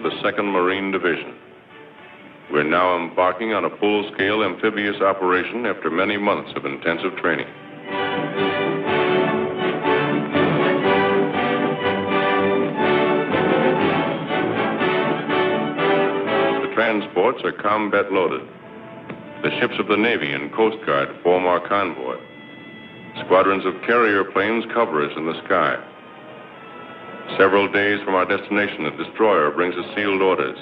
the 2nd Marine Division. We're now embarking on a full-scale amphibious operation after many months of intensive training. The transports are combat-loaded. The ships of the Navy and Coast Guard form our convoy. Squadrons of carrier planes cover us in the sky. Several days from our destination, a destroyer brings us sealed orders.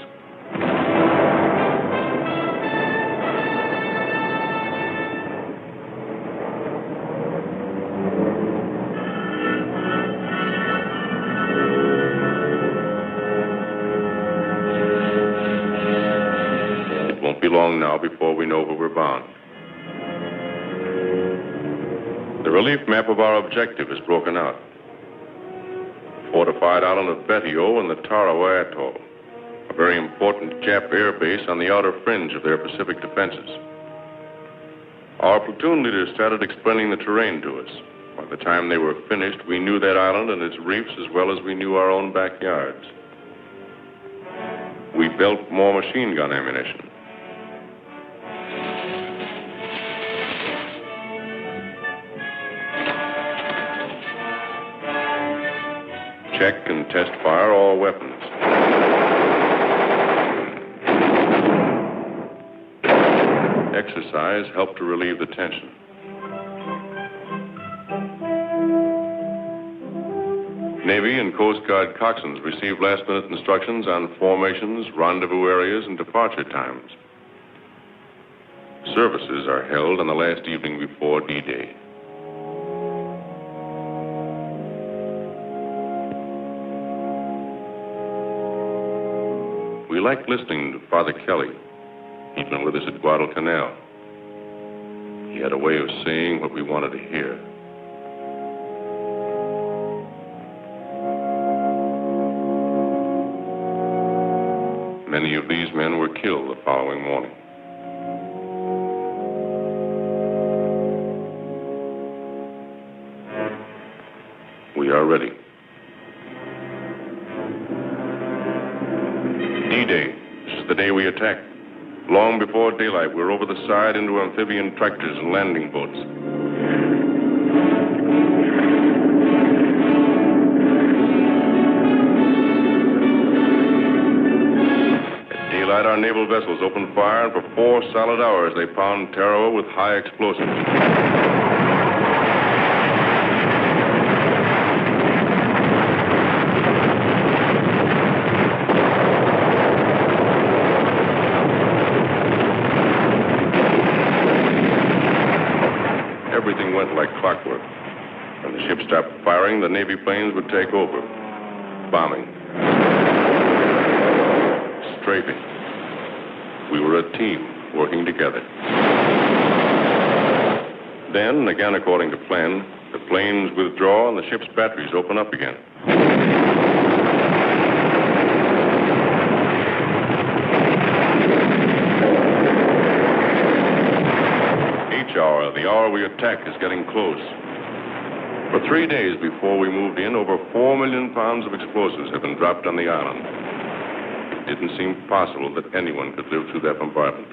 It won't be long now before we know where we're bound. The relief map of our objective is broken out. Fortified island of Betio and the Tarawa atoll, a very important Jap air base on the outer fringe of their Pacific defenses. Our platoon leaders started explaining the terrain to us. By the time they were finished, we knew that island and its reefs as well as we knew our own backyards. We built more machine gun ammunition. Check and test fire all weapons. Exercise helped to relieve the tension. Navy and Coast Guard coxswains received last-minute instructions on formations, rendezvous areas, and departure times. Services are held on the last evening before D-Day. We liked listening to Father Kelly. He'd been with us at Guadalcanal. He had a way of saying what we wanted to hear. Many of these men were killed the following morning. We are ready. D-Day. This is the day we attacked. Long before daylight, we're over the side into amphibian tractors and landing boats. At daylight, our naval vessels opened fire, and for 4 solid hours, they pound Tarawa with high explosives. Everything went like clockwork. When the ship stopped firing, the Navy planes would take over. Bombing. Strafing. We were a team working together. Then, again according to plan, the planes withdraw and the ship's batteries open up again. The hour we attack is getting close. For 3 days before we moved in, over 4 million pounds of explosives had been dropped on the island. It didn't seem possible that anyone could live through that bombardment.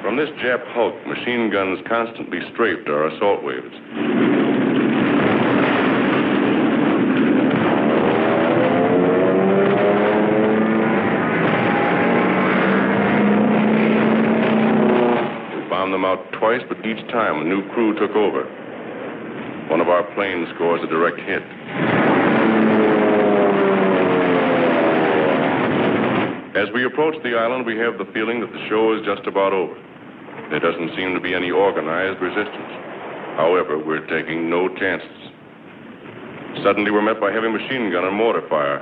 From this Jap hulk, machine guns constantly strafed our assault waves. We bombed them out twice, but each time a new crew took over. One of our planes scores a direct hit. As we approach the island, we have the feeling that the show is just about over. There doesn't seem to be any organized resistance. However, we're taking no chances. Suddenly, we're met by heavy machine gun and mortar fire.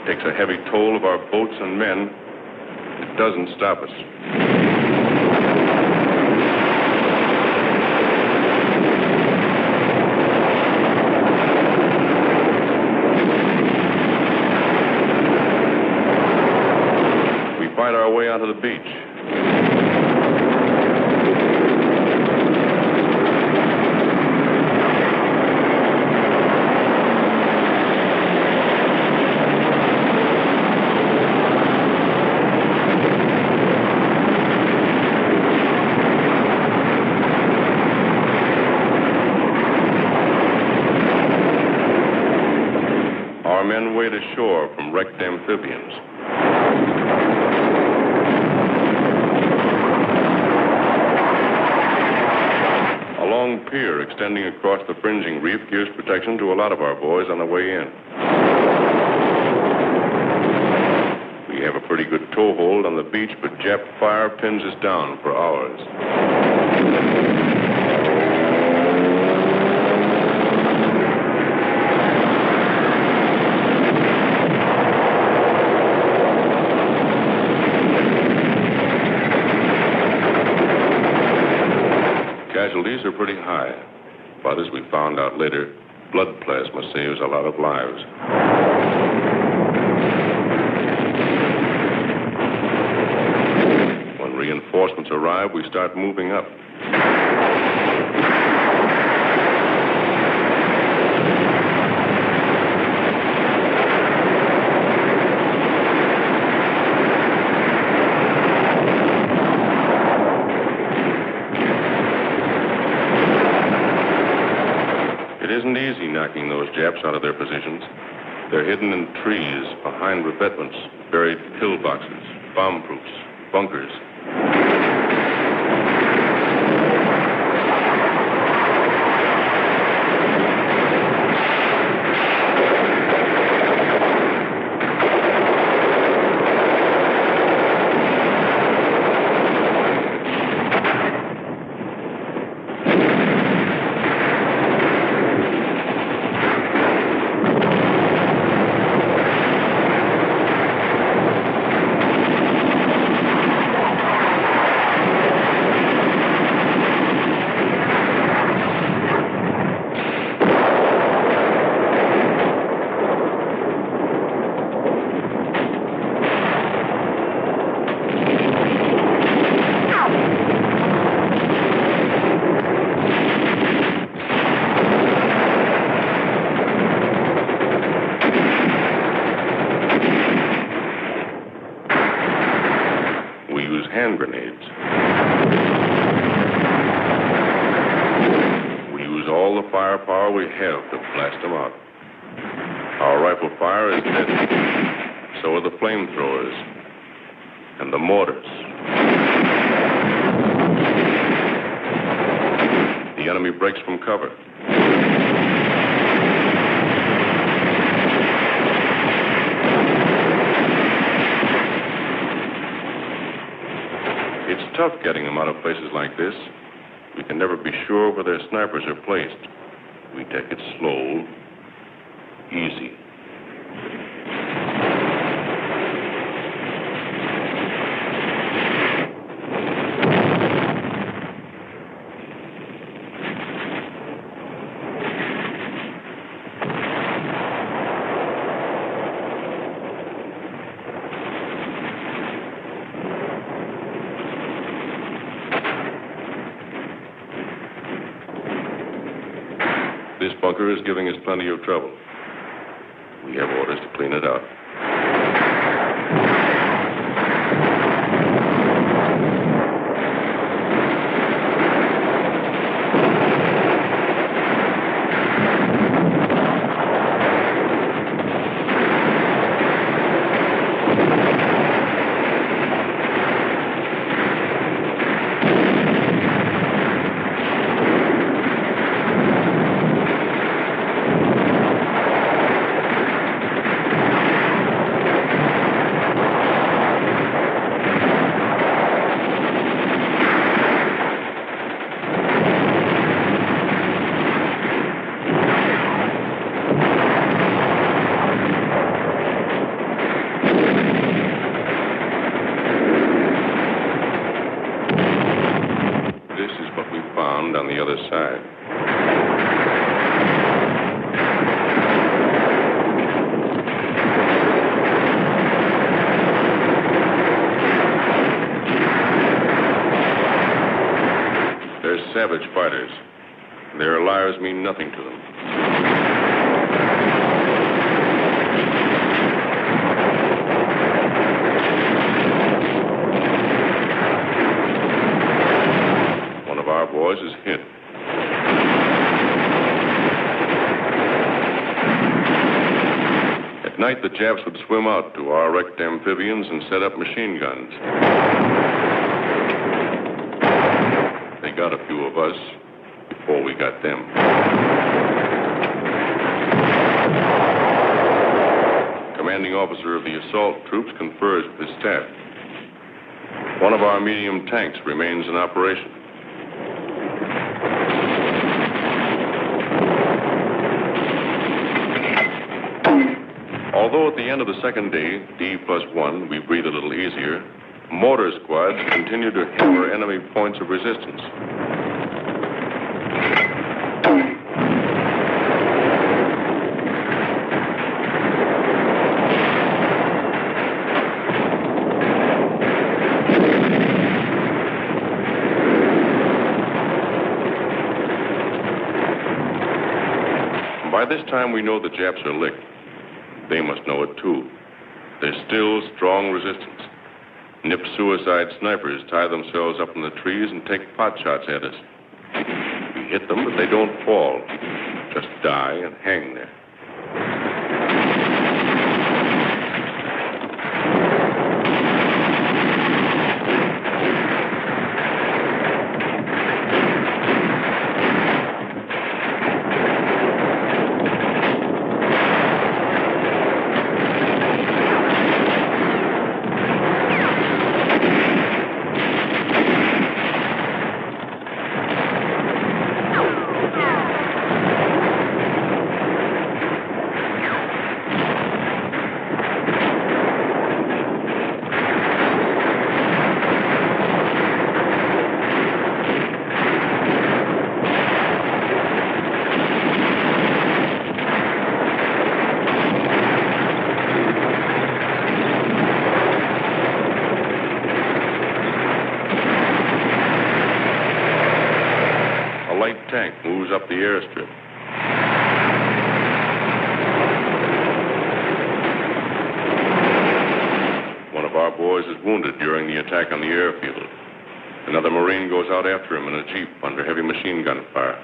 It takes a heavy toll of our boats and men. It doesn't stop us. beach. Our men wade ashore from wrecked amphibians. A long pier extending across the fringing reef gives protection to a lot of our boys on the way in. We have a pretty good toehold on the beach, but Jap fire pins us down for hours. Casualties are pretty high, but as we found out later, blood plasma saves a lot of lives. When reinforcements arrive, we start moving up. It isn't easy knocking those Japs out of their positions. They're hidden in trees, behind revetments, buried pillboxes, bomb-proofs, bunkers. Hand grenades. We use all the firepower we have to blast them out. Our rifle fire is deadly. So are the flamethrowers and the mortars. The enemy breaks from cover. It's tough getting them out of places like this. We can never be sure where their snipers are placed. We take it slow, easy. This bunker is giving us plenty of trouble. We have orders to clean it out. savage fighters. Their lives mean nothing to them. One of our boys is hit. At night, the Japs would swim out to our wrecked amphibians and set up machine guns. They got a few of us before we got them. Commanding officer of the assault troops confers with his staff. One of our medium tanks remains in operation. Although at the end of the second day, D+1, we breathe a little easier, mortar squads continue to hammer enemy points of resistance. By this time, we know the Japs are licked. They must know it, too. There's still strong resistance. Nip suicide snipers tie themselves up in the trees and take pot shots at us. We hit them, but they don't fall. Just die and hang there. Tank moves up the airstrip. One of our boys is wounded during the attack on the airfield. Another Marine goes out after him in a jeep under heavy machine gun fire.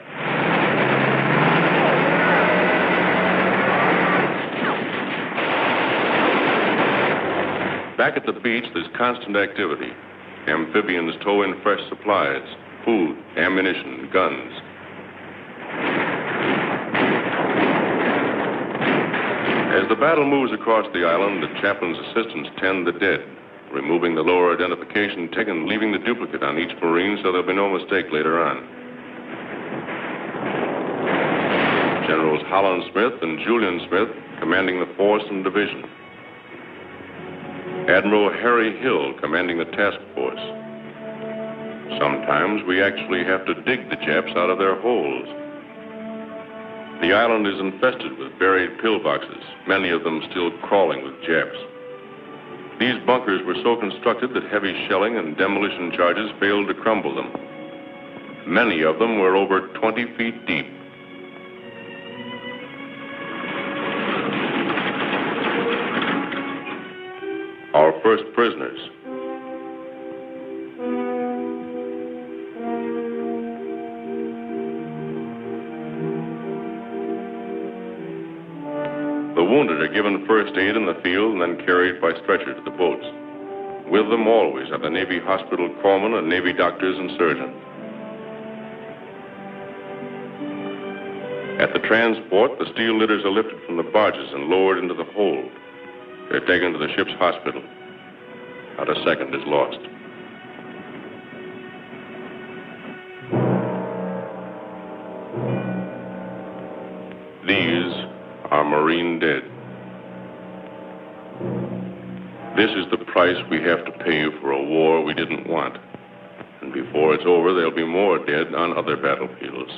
Back at the beach, there's constant activity. Amphibians tow in fresh supplies, food, ammunition, guns. As the battle moves across the island, the chaplain's assistants tend the dead, removing the lower identification tick and leaving the duplicate on each Marine so there'll be no mistake later on. Generals Holland Smith and Julian Smith commanding the force and division. Admiral Harry Hill commanding the task force. Sometimes we actually have to dig the Japs out of their holes. The island is infested with buried pillboxes, many of them still crawling with Japs. These bunkers were so constructed that heavy shelling and demolition charges failed to crumble them. Many of them were over 20 feet deep. Our first prisoners. The wounded are given first aid in the field and then carried by stretcher to the boats. With them always are the Navy hospital corpsmen and Navy doctors and surgeons. At the transport, the steel litters are lifted from the barges and lowered into the hold. They're taken to the ship's hospital. Not a second is lost. These are Marine dead. This is the price we have to pay for a war we didn't want. And before it's over, there'll be more dead on other battlefields.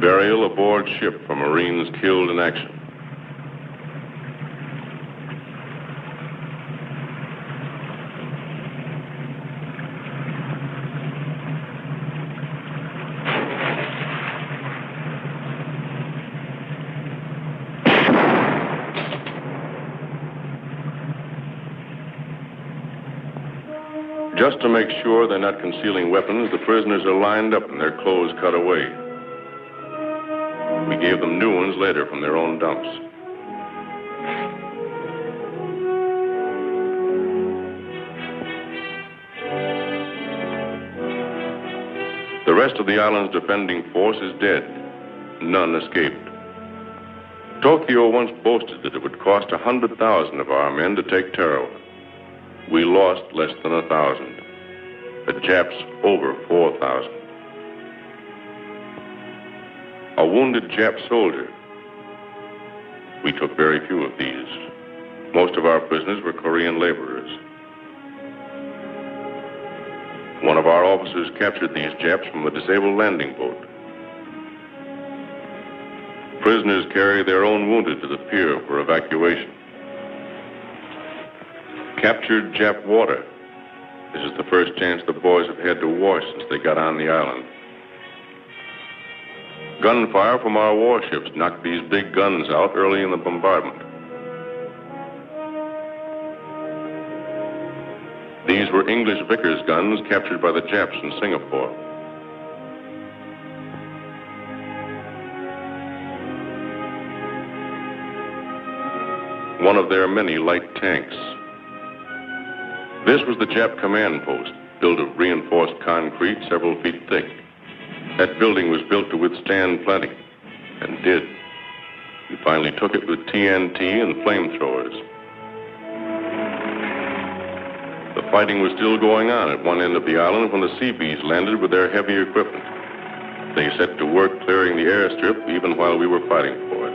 Burial aboard ship for Marines killed in action. Just to make sure they're not concealing weapons, the prisoners are lined up and their clothes cut away. We gave them new ones later from their own dumps. The rest of the island's defending force is dead. None escaped. Tokyo once boasted that it would cost 100,000 of our men to take Tarawa. We lost less than 1,000. The Japs over 4,000. A wounded Jap soldier. We took very few of these. Most of our prisoners were Korean laborers. One of our officers captured these Japs from a disabled landing boat. Prisoners carry their own wounded to the pier for evacuation. Captured Jap water. This is the first chance the boys have had to wash since they got on the island. Gunfire from our warships knocked these big guns out early in the bombardment. These were English Vickers guns captured by the Japs in Singapore. One of their many light tanks. This was the Jap command post, built of reinforced concrete several feet thick. That building was built to withstand plenty, and did. We finally took it with TNT and flamethrowers. The fighting was still going on at one end of the island when the Seabees landed with their heavy equipment. They set to work clearing the airstrip even while we were fighting for it.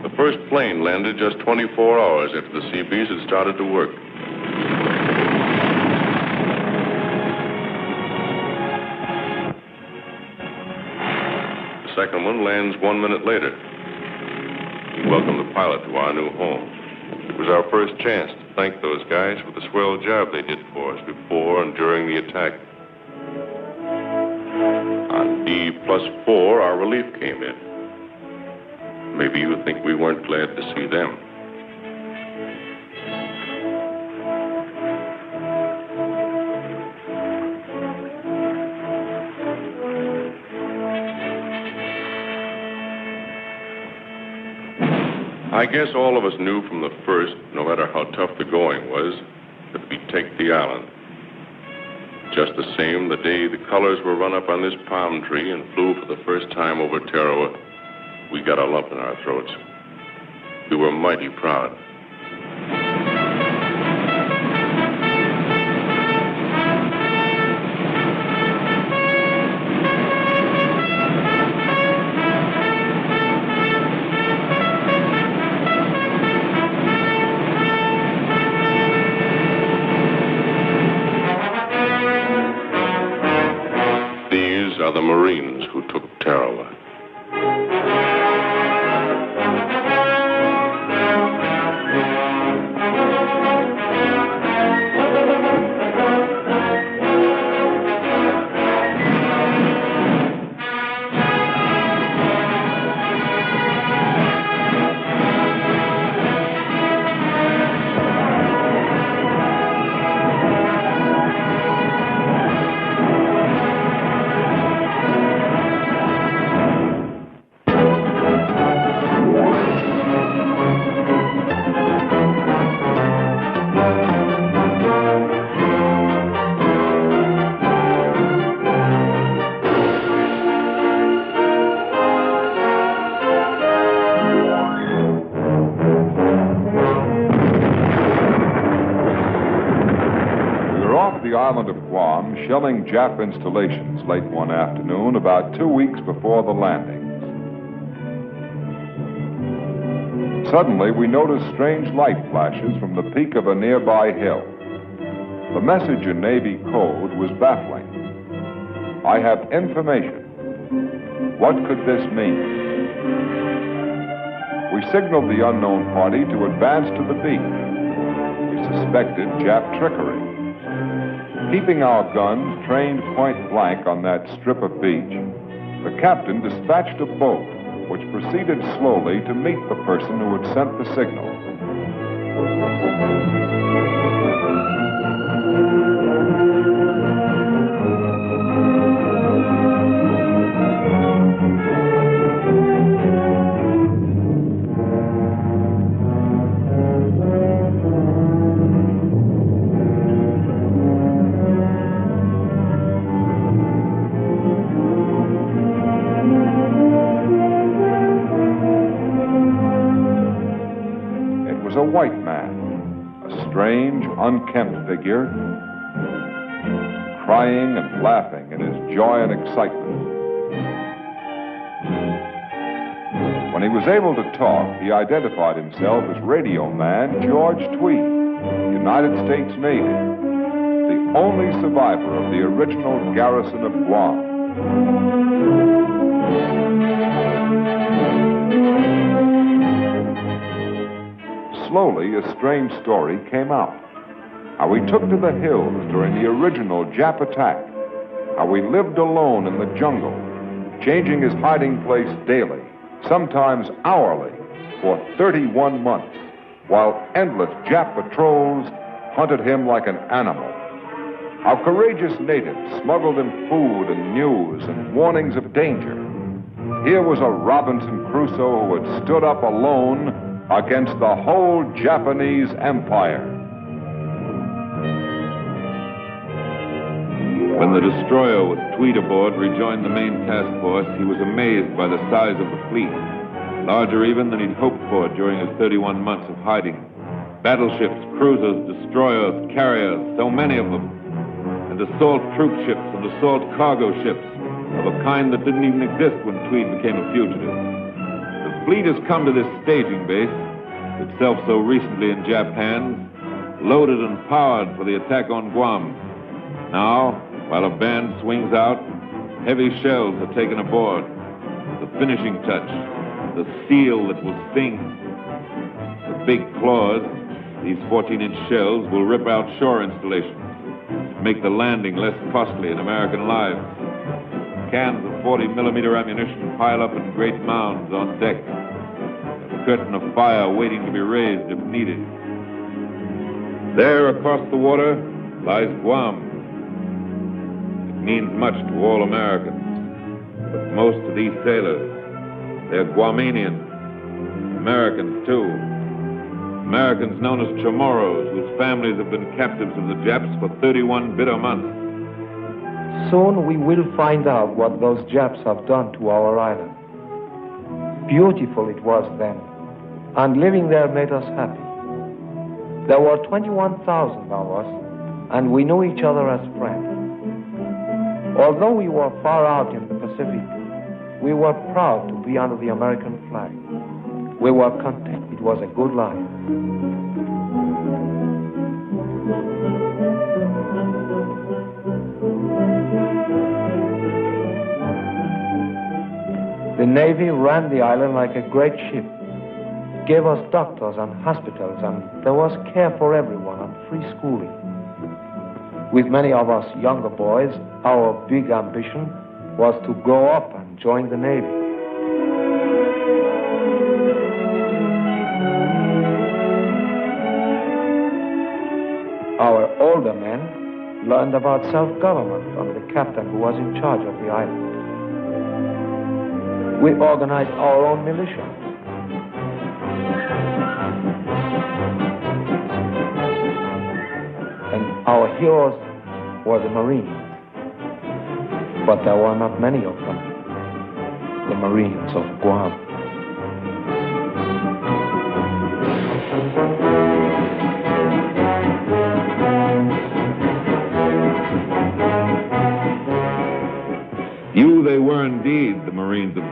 The first plane landed just 24 hours after the Seabees had started to work. The second one lands 1 minute later. We welcome the pilot to our new home. It was our first chance to thank those guys for the swell job they did for us before and during the attack. On D+4, our relief came in. Maybe you think we weren't glad to see them. I guess all of us knew from the first, no matter how tough the going was, that we'd take the island. Just the same, the day the colors were run up on this palm tree and flew for the first time over Tarawa, we got a lump in our throats. We were mighty proud. These are the Marines who took Tarawa. island of Guam, shelling Jap installations late one afternoon, about 2 weeks before the landings. Suddenly, we noticed strange light flashes from the peak of a nearby hill. The message in Navy code was baffling. I have information. What could this mean? We signaled the unknown party to advance to the beach. We suspected Jap trickery. Keeping our guns trained point blank on that strip of beach, the captain dispatched a boat which proceeded slowly to meet the person who had sent the signal. A white man, a strange, unkempt figure, crying and laughing in his joy and excitement. When he was able to talk, he identified himself as radio man George Tweed, United States Navy, the only survivor of the original garrison of Guam. Slowly, a strange story came out. How he took to the hills during the original Jap attack. How he lived alone in the jungle, changing his hiding place daily, sometimes hourly, for 31 months, while endless Jap patrols hunted him like an animal. How courageous natives smuggled him food and news and warnings of danger. Here was a Robinson Crusoe who had stood up alone against the whole Japanese empire. When the destroyer with Tweed aboard rejoined the main task force, he was amazed by the size of the fleet, larger even than he'd hoped for during his 31 months of hiding. Battleships, cruisers, destroyers, carriers, so many of them, and assault troop ships and assault cargo ships of a kind that didn't even exist when Tweed became a fugitive. The fleet has come to this staging base, itself so recently in Jap hands, loaded and powered for the attack on Guam. Now, while a band swings out, heavy shells are taken aboard. The finishing touch, the steel that will sting. The big claws, these 14-inch shells, will rip out shore installations, make the landing less costly in American lives. Cans of 40-millimeter ammunition pile up in great mounds on deck. A curtain of fire waiting to be raised if needed. There, across the water, lies Guam. It means much to all Americans, but most of these sailors, they're Guamanians. Americans, too. Americans known as Chamorros, whose families have been captives of the Japs for 31 bitter months. Soon we will find out what those Japs have done to our island. Beautiful it was then, and living there made us happy. There were 21,000 of us, and we knew each other as friends. Although we were far out in the Pacific, we were proud to be under the American flag. We were content. It was a good life. The Navy ran the island like a great ship. It gave us doctors and hospitals, and there was care for everyone and free schooling. With many of us younger boys, our big ambition was to grow up and join the Navy. Our older men learned about self-government from the captain who was in charge of the island. We organized our own militia. And our heroes were the Marines. But there were not many of them, the Marines of Guam.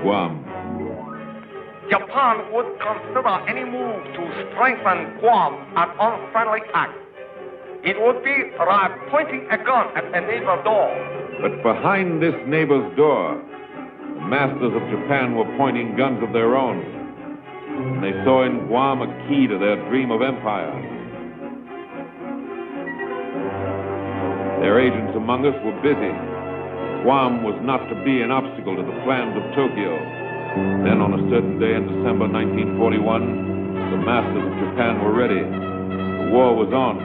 Guam. Japan would consider any move to strengthen Guam an unfriendly act. It would be like pointing a gun at a neighbor's door. But behind this neighbor's door, the masters of Japan were pointing guns of their own. And they saw in Guam a key to their dream of empire. Their agents among us were busy. Guam was not to be an obstacle to the plans of Tokyo. Then on a certain day in December 1941, the masters of Japan were ready. The war was on.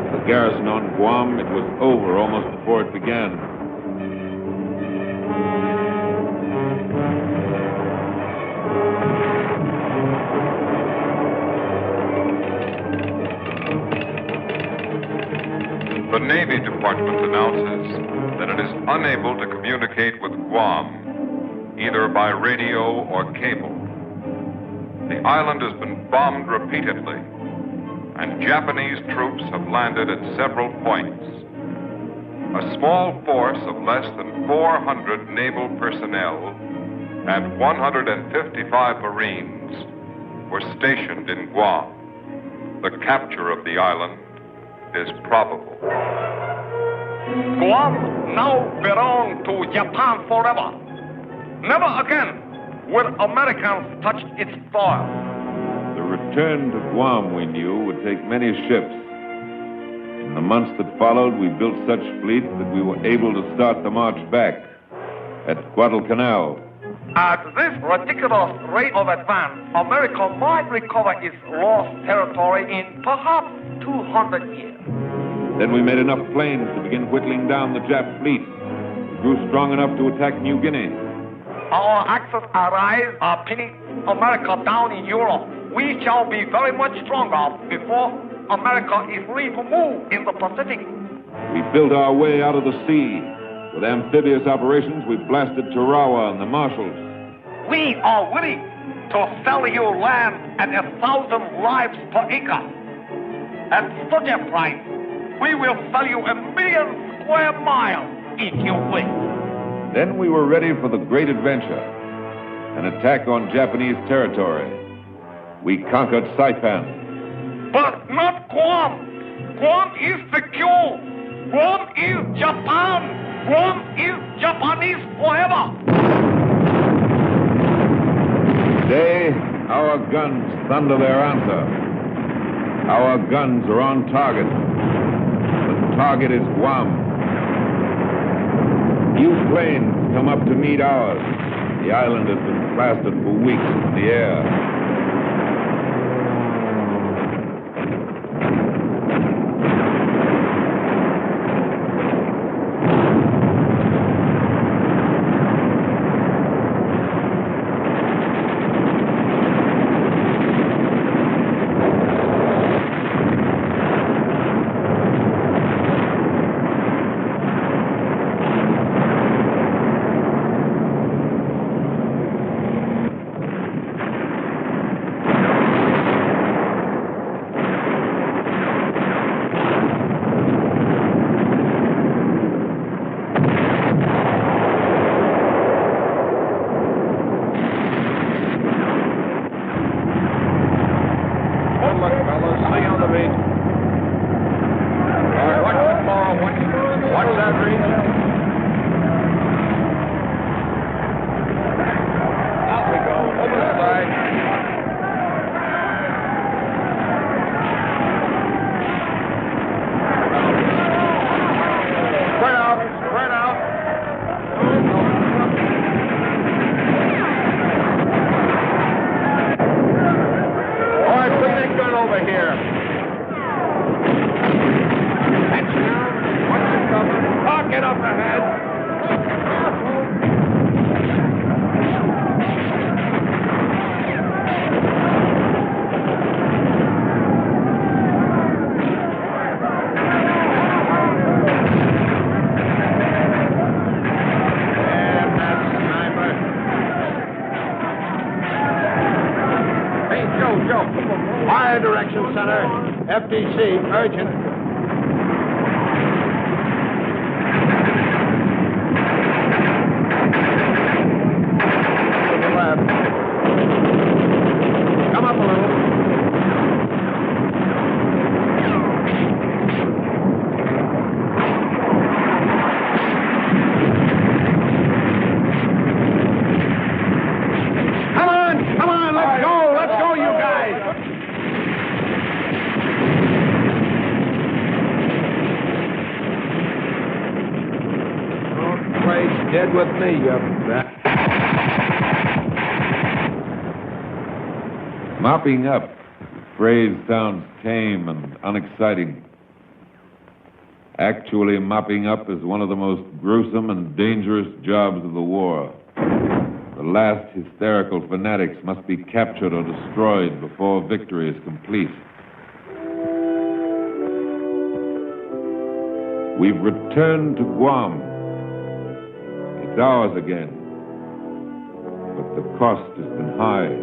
The garrison on Guam, it was over almost before it began. The Navy Department announces that it is unable to communicate with Guam, either by radio or cable. The island has been bombed repeatedly, and Japanese troops have landed at several points. A small force of less than 400 naval personnel and 155 Marines were stationed in Guam. The capture of the island is probable. Guam now belongs to Japan forever. Never again will Americans touch its soil. The return to Guam, we knew, would take many ships. In the months that followed, we built such fleets that we were able to start the march back at Guadalcanal. At this ridiculous rate of advance, America might recover its lost territory in perhaps 200 years. Then we made enough planes to begin whittling down the Jap fleet. We grew strong enough to attack New Guinea. Our Axis allies are pinning America down in Europe. We shall be very much stronger before America is free to move in the Pacific. We built our way out of the sea. With amphibious operations, we blasted Tarawa and the Marshalls. We are willing to sell you land at 1,000 lives per acre. At such a price, we will sell you 1 million square miles if you wish. Then we were ready for the great adventure, an attack on Japanese territory. We conquered Saipan. But not Guam. Guam is secure. Guam is Japan. Guam is Japanese forever. Today, our guns thunder their answer. Our guns are on target. The target is Guam. New planes come up to meet ours. The island has been plastered for weeks in the air. DC, urgent. To the left. Come up a little. Come on, let's go, you guys. Dead with me, you bet. Mopping up. The phrase sounds tame and unexciting. Actually, mopping up is one of the most gruesome and dangerous jobs of the war. The last hysterical fanatics must be captured or destroyed before victory is complete. We've returned to Guam. It's ours again. But the cost has been high.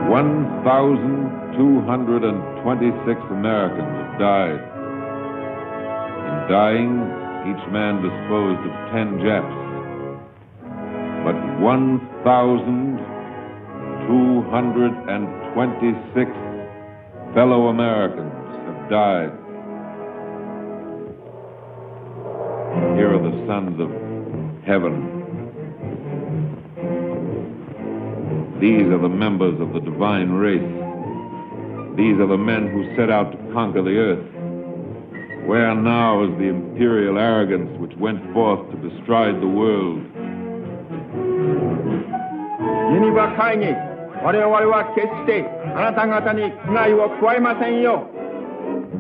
$1,226 Americans have died. In dying, each man disposed of 10 Japs. But 1,226 fellow Americans have died. Here are the sons of heaven. These are the members of the divine race. These are the men who set out to conquer the earth. Where now is the imperial arrogance which went forth to bestride the world?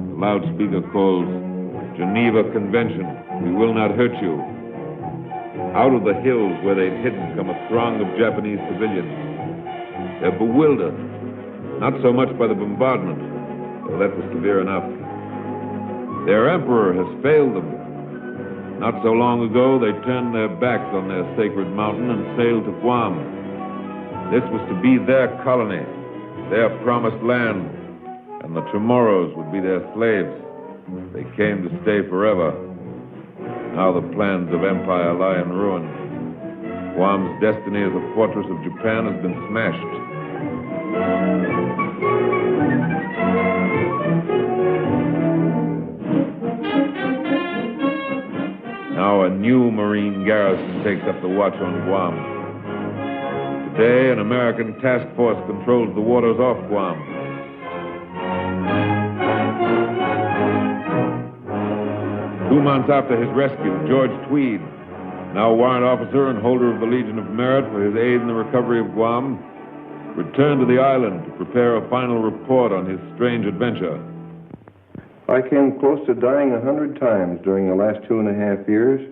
The loudspeaker calls, Geneva Convention, we will not hurt you. Out of the hills where they'd hidden come a throng of Japanese civilians. They're bewildered, not so much by the bombardment, though that was severe enough. Their emperor has failed them. Not so long ago, they turned their backs on their sacred mountain and sailed to Guam. This was to be their colony, their promised land, and the Chamorros would be their slaves. They came to stay forever. Now the plans of empire lie in ruin. Guam's destiny as a fortress of Japan has been smashed. Now a new Marine garrison takes up the watch on Guam. Today, an American task force controls the waters off Guam. Two months after his rescue, George Tweed, now warrant officer and holder of the Legion of Merit for his aid in the recovery of Guam, returned to the island to prepare a final report on his strange adventure. I came close to dying 100 times during the last 2.5 years,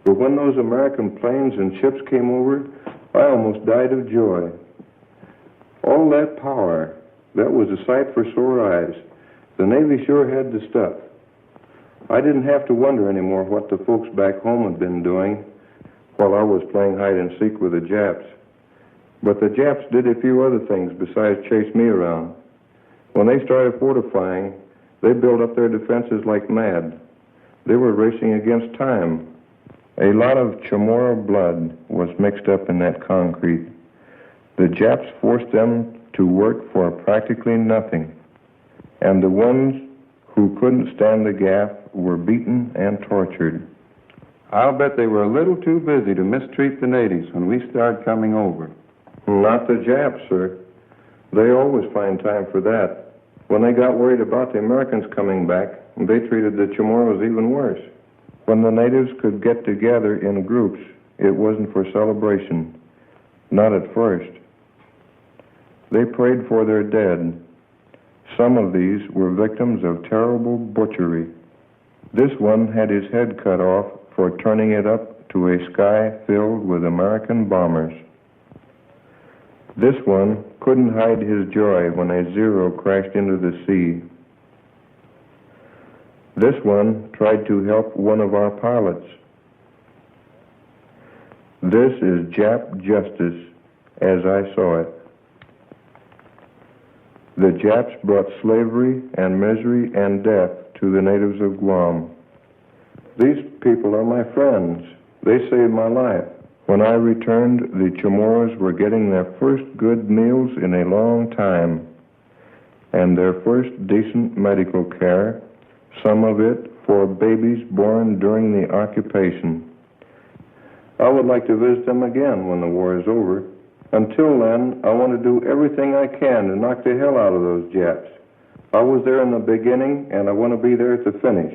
but when those American planes and ships came over, I almost died of joy. All that power, that was a sight for sore eyes. The Navy sure had the stuff. I didn't have to wonder anymore what the folks back home had been doing while I was playing hide and seek with the Japs. But the Japs did a few other things besides chase me around. When they started fortifying, they built up their defenses like mad. They were racing against time. A lot of Chamorro blood was mixed up in that concrete. The Japs forced them to work for practically nothing. And the ones who couldn't stand the gaff were beaten and tortured. I'll bet they were a little too busy to mistreat the natives when we started coming over. Not the Japs, sir. They always find time for that. When they got worried about the Americans coming back, they treated the Chamorros even worse. When the natives could get together in groups, it wasn't for celebration. Not at first. They prayed for their dead. Some of these were victims of terrible butchery. This one had his head cut off for turning it up to a sky filled with American bombers. This one couldn't hide his joy when a Zero crashed into the sea. This one tried to help one of our pilots. This is Jap justice as I saw it. The Japs brought slavery and misery and death to the natives of Guam. These people are my friends. They saved my life. When I returned, the Chamorros were getting their first good meals in a long time, and their first decent medical care, some of it for babies born during the occupation. I would like to visit them again when the war is over. Until then, I want to do everything I can to knock the hell out of those Japs. I was there in the beginning, and I want to be there at the finish.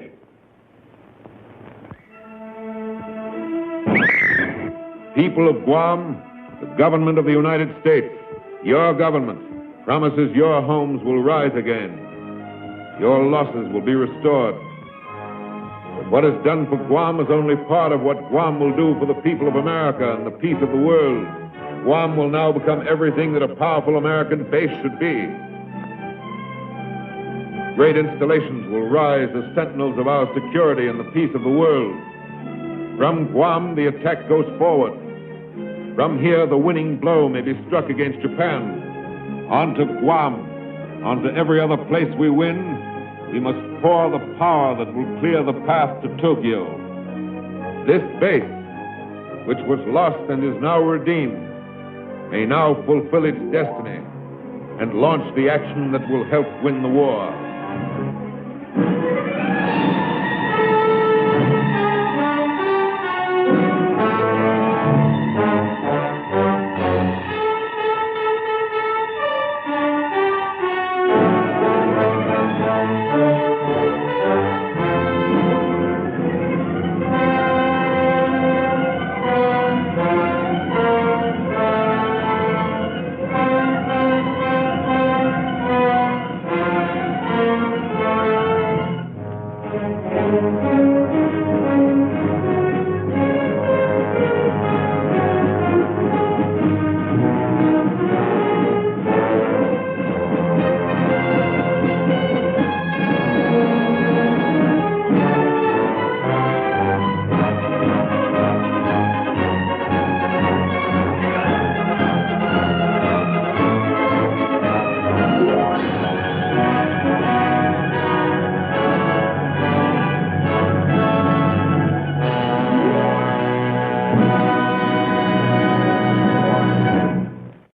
People of Guam, the government of the United States, your government, promises your homes will rise again. Your losses will be restored. But what is done for Guam is only part of what Guam will do for the people of America and the peace of the world. Guam will now become everything that a powerful American base should be. Great installations will rise as sentinels of our security and the peace of the world. From Guam, the attack goes forward. From here, the winning blow may be struck against Japan. On to Guam, on to every other place we win, we must pour the power that will clear the path to Tokyo. This base, which was lost and is now redeemed, may now fulfill its destiny and launch the action that will help win the war.